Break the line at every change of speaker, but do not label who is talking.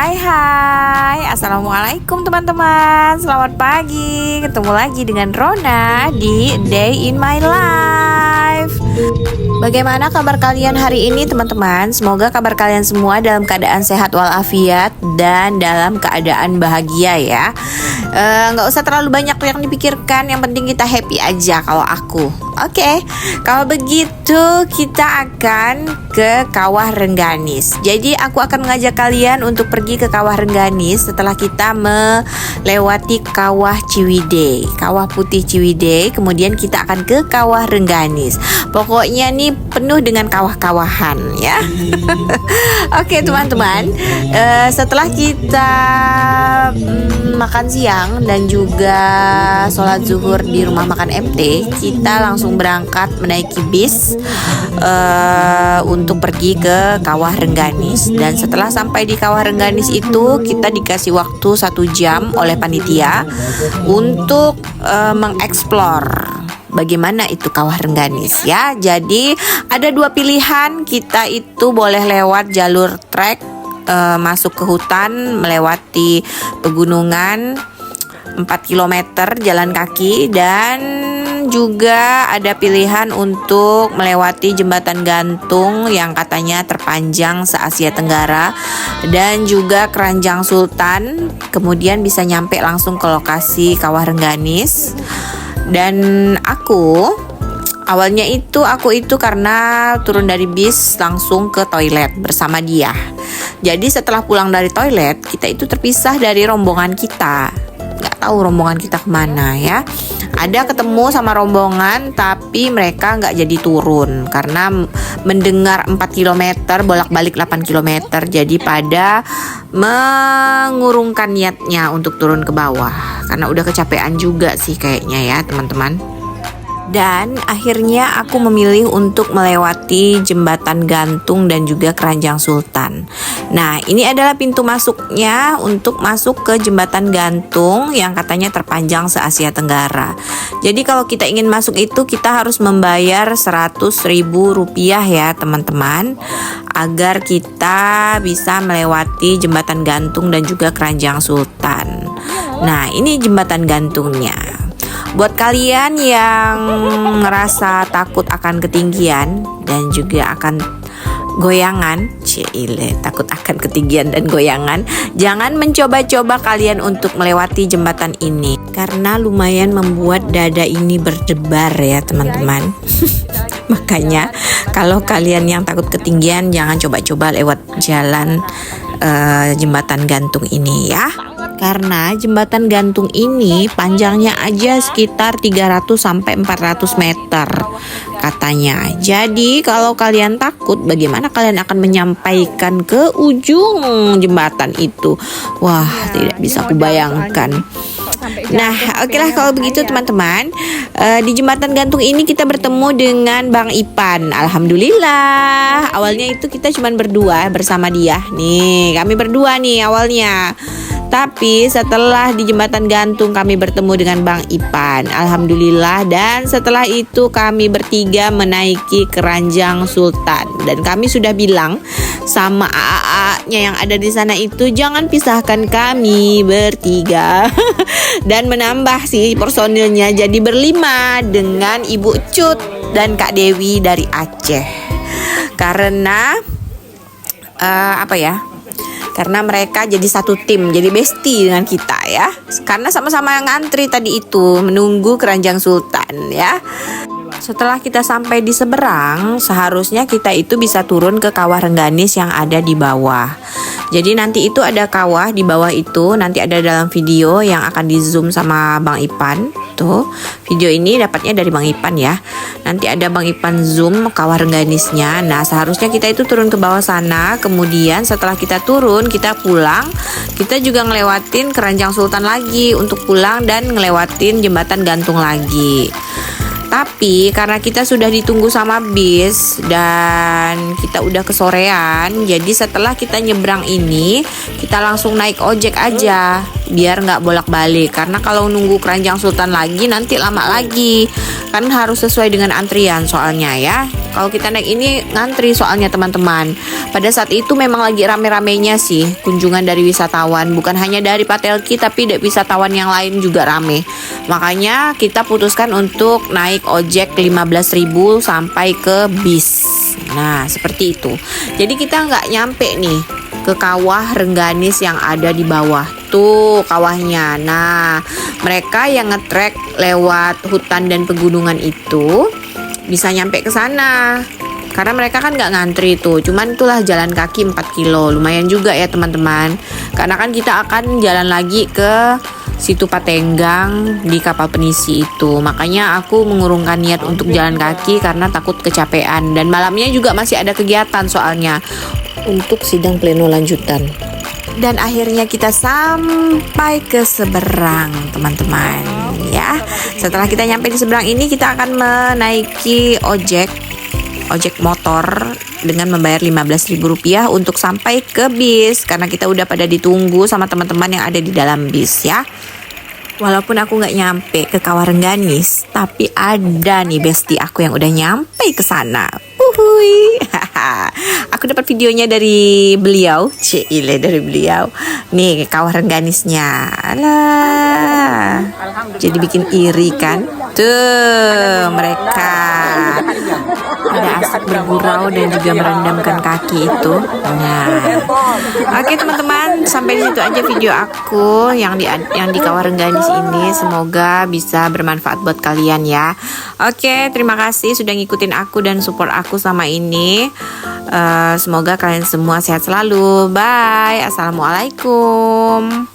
Hai, Assalamualaikum teman-teman. Selamat pagi, ketemu lagi dengan Rona di Day in My Life. Bagaimana kabar kalian hari ini teman-teman? Semoga kabar kalian semua dalam keadaan sehat walafiat dan dalam keadaan bahagia ya. Nggak usah terlalu banyak yang dipikirkan, yang penting kita happy aja kalau aku. Oke, kalau begitu kita akan ke Kawah Rengganis. Jadi aku akan mengajak kalian untuk pergi ke Kawah Rengganis setelah kita melewati Kawah Ciwidey, Kawah Putih Ciwidey. Kemudian kita akan ke Kawah Rengganis. Pokoknya nih penuh dengan kawah-kawahan ya. Oke teman-teman, setelah kita makan siang dan juga sholat zuhur di rumah makan MT, kita langsung berangkat menaiki bis untuk pergi ke Kawah Rengganis. Dan setelah sampai di Kawah Rengganis itu, kita dikasih waktu 1 jam oleh panitia untuk mengeksplor bagaimana itu Kawah Rengganis ya. Jadi ada 2 pilihan, kita itu boleh lewat jalur trek masuk ke hutan, melewati pegunungan 4 km jalan kaki, dan juga ada pilihan untuk melewati jembatan gantung yang katanya terpanjang se-Asia Tenggara, dan juga Keranjang Sultan. Kemudian bisa nyampe langsung ke lokasi Kawah Rengganis. Dan awalnya aku itu karena turun dari bis langsung ke toilet bersama dia. Jadi setelah pulang dari toilet, kita itu terpisah dari rombongan kita. Nggak tahu rombongan kita kemana ya. Ada ketemu sama rombongan, tapi mereka nggak jadi turun karena mendengar 4 km bolak-balik 8 km. Jadi pada mengurungkan niatnya untuk turun ke bawah karena udah kecapean juga sih kayaknya ya teman-teman. Dan akhirnya aku memilih untuk melewati jembatan gantung dan juga Keranjang Sultan. Nah, ini adalah pintu masuknya untuk masuk ke jembatan gantung yang katanya terpanjang se-Asia Tenggara. Jadi kalau kita ingin masuk itu, kita harus membayar Rp100.000 ya teman-teman, agar kita bisa melewati jembatan gantung dan juga Keranjang Sultan. Nah, ini jembatan gantungnya. Buat kalian yang ngerasa takut akan ketinggian dan juga akan goyangan, takut akan ketinggian dan goyangan, jangan mencoba-coba kalian untuk melewati jembatan ini karena lumayan membuat dada ini berdebar ya teman-teman. Makanya kalau kalian yang takut ketinggian, jangan coba-coba lewat jalan jembatan gantung ini ya. Karena jembatan gantung ini panjangnya aja sekitar 300 sampai 400 meter katanya. Jadi kalau kalian takut, bagaimana kalian akan menyampaikan ke ujung jembatan itu? Wah, tidak bisa kubayangkan. Nah, oke lah kalau begitu teman-teman. Di jembatan gantung ini kita bertemu dengan Bang Ipan. Alhamdulillah. Awalnya itu kita cuma berdua bersama dia. Nih, kami berdua nih awalnya. Tapi setelah di jembatan gantung kami bertemu dengan Bang Ipan, alhamdulillah. Dan setelah itu kami bertiga menaiki Keranjang Sultan. Dan kami sudah bilang sama AA-nya yang ada di sana itu, jangan pisahkan kami bertiga. Dan menambah sih personilnya jadi berlima dengan Ibu Cut dan Kak Dewi dari Aceh. Karena karena mereka jadi satu tim, jadi bestie dengan kita ya. Karena sama-sama ngantri tadi itu menunggu Keranjang Sultan ya. Setelah kita sampai di seberang, seharusnya kita itu bisa turun ke Kawah Rengganis yang ada di bawah. Jadi nanti itu ada kawah di bawah itu, nanti ada dalam video yang akan di zoom sama Bang Ipan. Tuh, video ini dapatnya dari Bang Ipan ya. Nanti ada Bang Ipan zoom Kawah Rengganisnya. Nah, seharusnya kita itu turun ke bawah sana. Kemudian setelah kita turun, kita pulang. Kita juga ngelewatin Keranjang Sultan lagi untuk pulang dan ngelewatin jembatan gantung lagi. Tapi karena kita sudah ditunggu sama bis dan kita udah kesorean, jadi setelah kita nyebrang ini, kita langsung naik ojek aja. biar nggak bolak-balik. Karena kalau nunggu keranjang sultan lagi nanti lama lagi. Kan harus sesuai dengan antrian soalnya ya. Kalau kita naik ini ngantri soalnya teman-teman. Pada saat itu memang lagi rame-ramenya sih kunjungan dari wisatawan. Bukan hanya dari Patelki tapi wisatawan yang lain juga rame. Makanya kita putuskan untuk naik ojek 15.000 sampai ke bis. Nah seperti itu. Jadi kita nggak nyampe nih ke kawah Rengganis yang ada di bawah. Tuh kawahnya. Nah mereka yang ngetrek lewat hutan dan pegunungan itu bisa nyampe ke sana. Karena mereka kan nggak ngantri tuh. Cuman itulah jalan kaki 4 kilo. Lumayan juga ya teman-teman. Karena kan kita akan jalan lagi ke Situ Patenggang di kapal penisi itu. Makanya aku mengurungkan niat untuk jalan kaki karena takut kecapean. Dan malamnya juga masih ada kegiatan soalnya untuk sidang pleno lanjutan. Dan akhirnya kita sampai ke seberang teman-teman ya. Setelah kita nyampe di seberang ini kita akan menaiki ojek motor dengan membayar Rp15.000 untuk sampai ke bis. Karena kita udah pada ditunggu sama teman-teman yang ada di dalam bis ya. Walaupun aku nggak nyampe ke Kawah Rengganis, tapi ada nih bestie aku yang udah nyampe ke sana. Uhuy. Aku dapat videonya dari beliau, dari beliau. Nih Kawah Rengganisnya. Alah. Jadi bikin iri kan? Tuh mereka ada asik bergurau dan juga merendamkan kaki itu. Nah, oke teman-teman, sampai di situ aja video aku yang di Kawah Rengganis ini. Semoga bisa bermanfaat buat kalian ya. Oke, terima kasih sudah ngikutin aku dan support aku sama ini. Semoga kalian semua sehat selalu. Bye. Assalamualaikum.